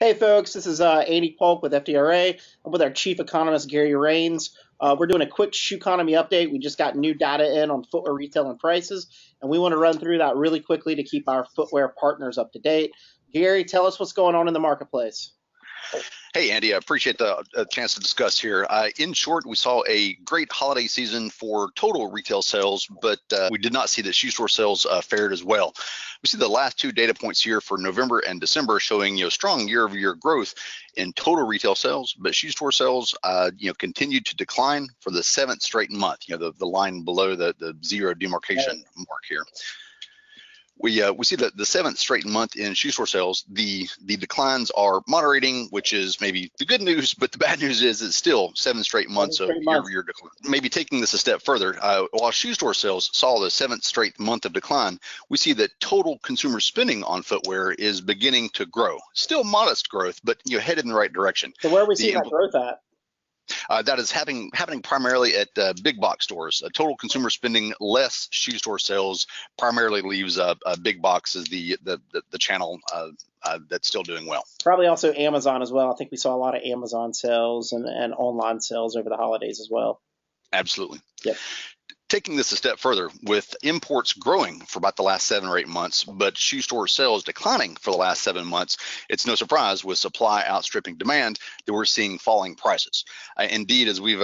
Hey folks, this is Andy Polk with FDRA. I'm with our chief economist, Gary Rains. We're doing a quick Shoeconomy update. We just got new data in on footwear retail and prices, and we want to run through that really quickly to keep our footwear partners up to date. Gary, tell us what's going on in the marketplace. Hey, Andy, I appreciate the chance to discuss here. In short, we saw a great holiday season for total retail sales, but we did not see that shoe store sales fared as well. We see the last two data points here for November and December showing strong year-over-year growth in total retail sales, but shoe store sales continued to decline for the seventh straight month. The line below the zero demarcation mark here. We see that the seventh straight month in shoe store sales, the declines are moderating, which is maybe the good news, but the bad news is it's still seven straight months of year-over-year decline. Maybe taking this a step further, while shoe store sales saw the seventh straight month of decline, we see that total consumer spending on footwear is beginning to grow. Still modest growth, but headed in the right direction. So where are we seeing that growth at? That is happening primarily at big box stores. Total consumer spending less shoe store sales primarily leaves big box as the channel that's still doing well. Probably also Amazon as well. I think we saw a lot of Amazon sales and online sales over the holidays as well. Absolutely. Yep. Taking this a step further, with imports growing for about the last 7 or 8 months, but shoe store sales declining for the last 7 months, it's no surprise with supply outstripping demand that we're seeing falling prices. Indeed, as we've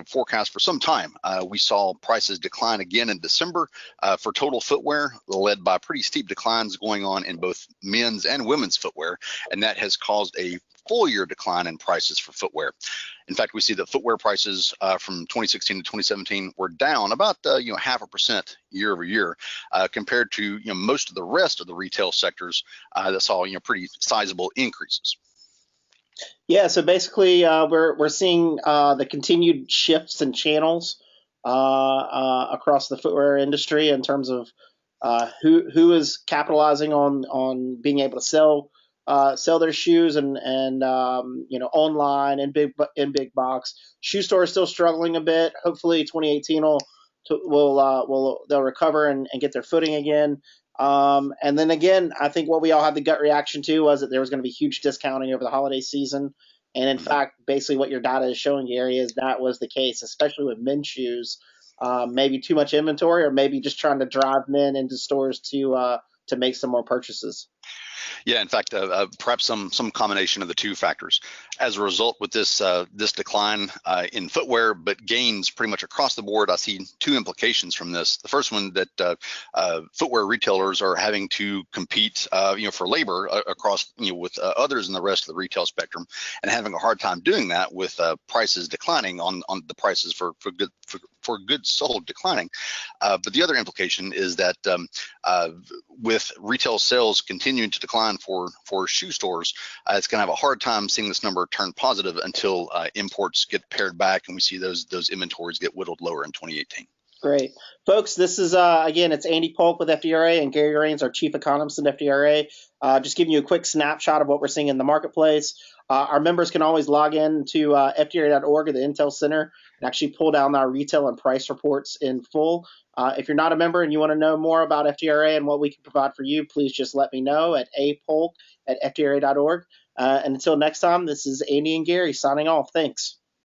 forecast for some time, we saw prices decline again in December for total footwear, led by pretty steep declines going on in both men's and women's footwear, and that has caused a full year decline in prices for footwear. In fact, we see that footwear prices from 2016 to 2017 were down about 0.5% year over year, compared to most of the rest of the retail sectors that saw pretty sizable increases. Yeah, so basically we're seeing the continued shifts in channels across the footwear industry in terms of who is capitalizing on being able to sell their shoes and online and big box. Shoe store is still struggling a bit. Hopefully 2018 they'll recover and get their footing again. And then again, I think what we all had the gut reaction to was that there was going to be huge discounting over the holiday season. And in fact, basically what your data is showing, Gary, is that was the case, especially with men's shoes. Maybe too much inventory, or maybe just trying to drive men into stores to make some more purchases. Yeah, in fact, perhaps some combination of the two factors. As a result, with this decline in footwear, but gains pretty much across the board, I see two implications from this. The first one, that footwear retailers are having to compete, for labor across, with others in the rest of the retail spectrum, and having a hard time doing that with prices declining on the prices for goods sold declining. But the other implication is that with retail sales continuing to decline for shoe stores, it's going to have a hard time seeing this number turn positive until imports get pared back and we see those inventories get whittled lower in 2018. Great. Folks, this is, again, it's Andy Polk with FDRA and Gary Rains, our chief economist in FDRA. Just giving you a quick snapshot of what we're seeing in the marketplace. Our members can always log in to FDRA.org or the Intel Center and actually pull down our retail and price reports in full. If you're not a member and you want to know more about FDRA and what we can provide for you, please just let me know at apolk@fdra.org. And until next time, this is Andy and Gary signing off. Thanks.